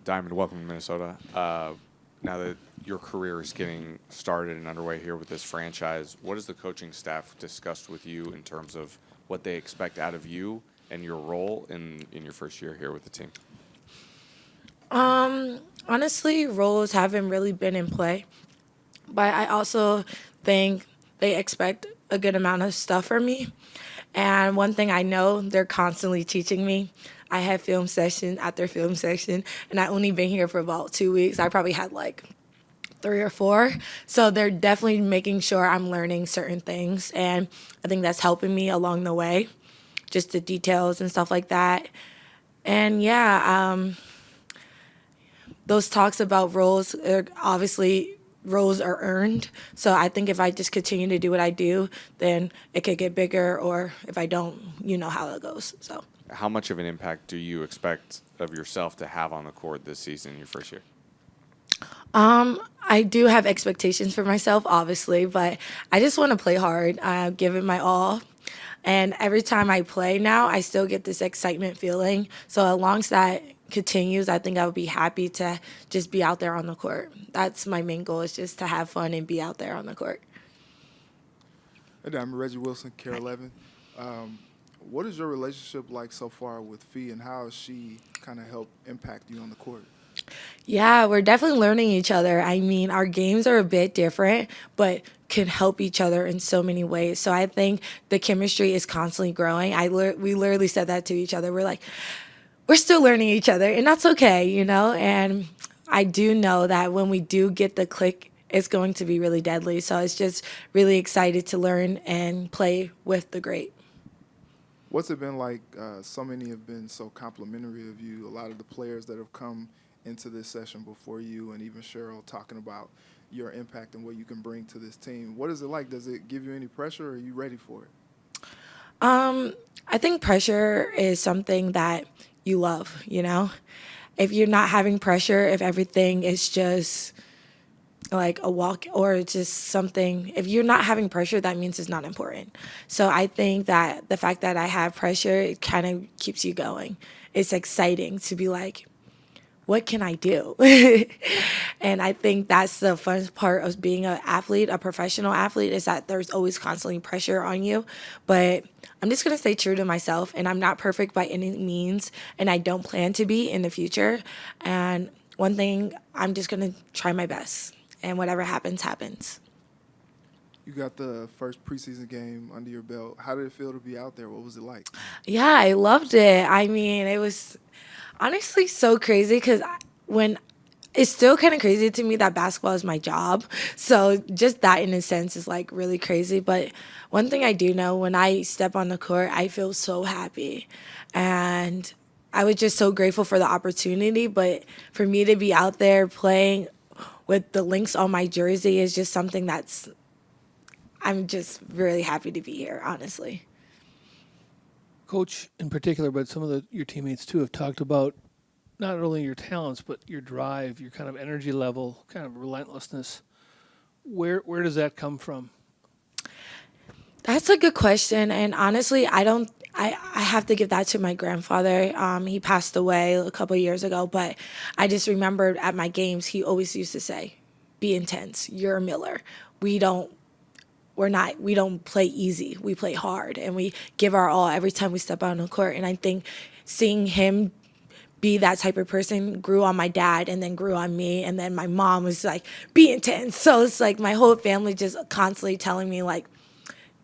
Diamond, welcome to Minnesota. Now that your career is getting started and underway here with this franchise, what has the coaching staff discussed with you in terms of what they expect out of you and your role in your first year here with the team? Honestly, roles haven't really been in play, but I also think they expect a good amount of stuff from me. And one thing I know, they're constantly teaching me. I have film session after film session, and I only been here for about 2 weeks. I probably had like three or four. So they're definitely making sure I'm learning certain things, and I think that's helping me along the way, just the details and stuff like that. And yeah, those talks about roles are obviously roles are earned. So I think if I just continue to do what I do, then it could get bigger. Or if I don't, you know how it goes. So How much of an impact do you expect of yourself to have on the court this season in your first year? I do have expectations for myself, obviously, but I just want to play hard, give it my all. And every time I play now, I still get this excitement feeling. So as long as that continues, I think I would be happy to just be out there on the court. That's my main goal, is just to have fun and be out there on the court. Hey, I'm Reggie Wilson, Care 11. What is your relationship like so far with Fee, and how has she kind of helped impact you on the court? Yeah, we're definitely learning each other. I mean, our games are a bit different, but can help each other in so many ways. So I think the chemistry is constantly growing. We literally said that to each other. We're like, we're still learning each other, and that's okay, you know? And I do know that when we do get the click, it's going to be really deadly. So it's just really excited to learn and play with the great. What's it been like? So many have been so complimentary of you. A lot of the players that have come into this session before you, and even Cheryl, talking about your impact and what you can bring to this team. What is it like? Does it give you any pressure, or are you ready for it? I think pressure is something that you love, you know? If you're not having pressure, if everything is just like a walk or just something, if you're not having pressure, that means it's not important. So I think that the fact that I have pressure, it kind of keeps you going. It's exciting to be like, what can I do? And I think that's the fun part of being an athlete, a professional athlete, is that there's always constantly pressure on you. But I'm just going to stay true to myself, and I'm not perfect by any means, and I don't plan to be in the future. And one thing, I'm just going to try my best, and whatever happens, happens. You got the first preseason game under your belt. How did it feel to be out there? What was it like? Yeah, I loved it. I mean, it was honestly so crazy because when it's still kind of crazy to me that basketball is my job. So just that in a sense is like really crazy. But one thing I do know, when I step on the court, I feel so happy. And I was just so grateful for the opportunity. But for me to be out there playing with the Lynx on my jersey is just something that's, I'm just really happy to be here, honestly. Coach in particular, but some of your teammates too have talked about not only your talents but your drive, your kind of energy level, kind of relentlessness. Where does that come from? That's a good question, and honestly, I don't. I have to give that to my grandfather. He passed away a couple of years ago, but I just remembered at my games he always used to say, "Be intense. You're a Miller. We don't. We're not. We don't play easy. We play hard, and we give our all every time we step out on the court." And I think seeing him be that type of person grew on my dad and then grew on me, and then my mom was like, be intense. So it's like my whole family just constantly telling me like,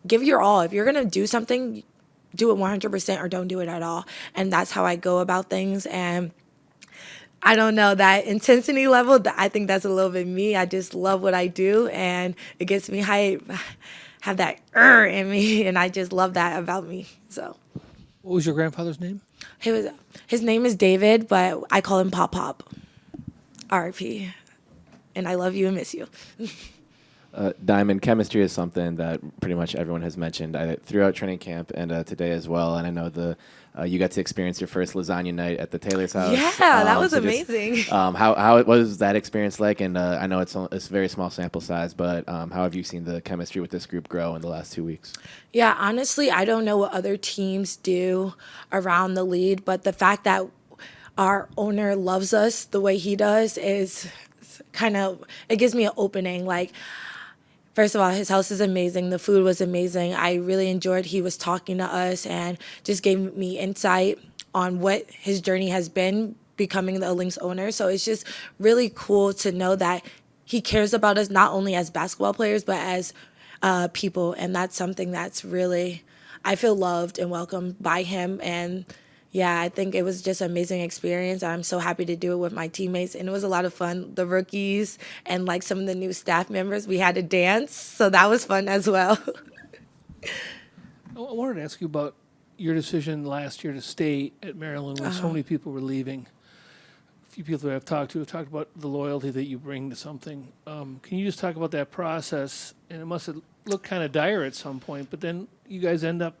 give your all. If you're gonna do something, do it 100% or don't do it at all. And that's how I go about things. And I don't know, that intensity level, I think that's a little bit me. I just love what I do, and it gets me hype. Have that in me, and I just love that about me. So What was your grandfather's name? his name is David, but I call him Pop Pop. R.I.P. And I love you and miss you. Diamond, chemistry is something that pretty much everyone has mentioned throughout training camp and today as well. And I know you got to experience your first lasagna night at the Taylor's house. Yeah, that was so amazing. How was that experience like? And I know it's a very small sample size, but how have you seen the chemistry with this group grow in the last 2 weeks? Yeah, honestly, I don't know what other teams do around the lead, but the fact that our owner loves us the way he does is kind of, it gives me an opening. Like, first of all, his house is amazing. The food was amazing. I really enjoyed he was talking to us and just gave me insight on what his journey has been becoming the Lynx owner. So it's just really cool to know that he cares about us not only as basketball players, but as people. And that's something that's really, I feel loved and welcomed by him. And yeah, I think it was just an amazing experience. I'm so happy to do it with my teammates, and it was a lot of fun. The rookies and like some of the new staff members, we had to dance, so that was fun as well. I wanted to ask you about your decision last year to stay at Maryland when so many people were leaving. A few people that I've talked to have talked about the loyalty that you bring to something. Can you just talk about that process? And it must have looked kind of dire at some point, but then you guys end up,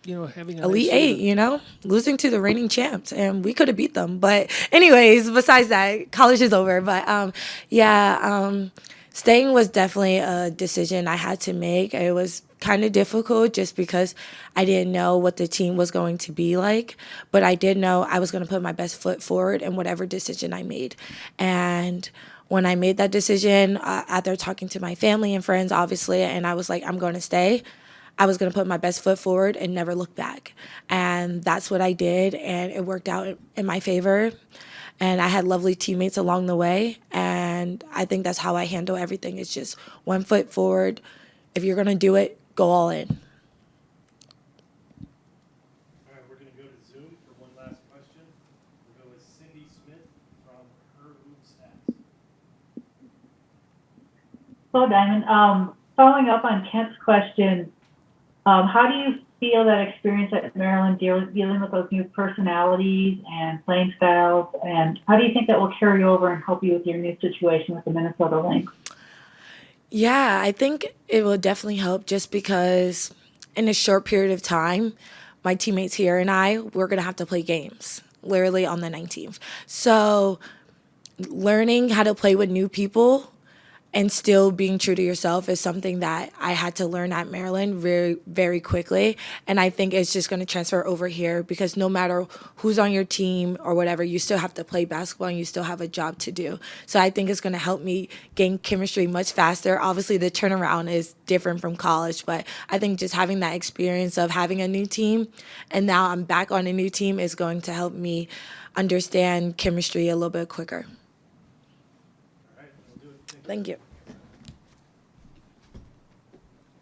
having a Elite nice Eight, season. losing to the reigning champs, and we could have beat them. But anyways, besides that, college is over. But staying was definitely a decision I had to make. It was kind of difficult just because I didn't know what the team was going to be like, but I did know I was going to put my best foot forward in whatever decision I made. And when I made that decision, after talking to my family and friends, obviously, and I was like, I'm going to stay, I was going to put my best foot forward and never look back. And that's what I did, and it worked out in my favor. And I had lovely teammates along the way, and I think that's how I handle everything. It's just one foot forward. If you're going to do it, go all in. All right, we're going to go to Zoom for one last question. We'll go with Cindy Smith from Her Hoop Stats. Hello, Diamond. Following up on Kent's question, how do you feel that experience at Maryland dealing with those new personalities and playing styles, and how do you think that will carry over and help you with your new situation with the Minnesota Lynx? Yeah, I think it will definitely help just because in a short period of time, my teammates here and we're going to have to play games literally on the 19th. So learning how to play with new people and still being true to yourself is something that I had to learn at Maryland very, very quickly. And I think it's just going to transfer over here because no matter who's on your team or whatever, you still have to play basketball and you still have a job to do. So I think it's going to help me gain chemistry much faster. Obviously, the turnaround is different from college, but I think just having that experience of having a new team and now I'm back on a new team is going to help me understand chemistry a little bit quicker. All right, we'll do it. Thank you.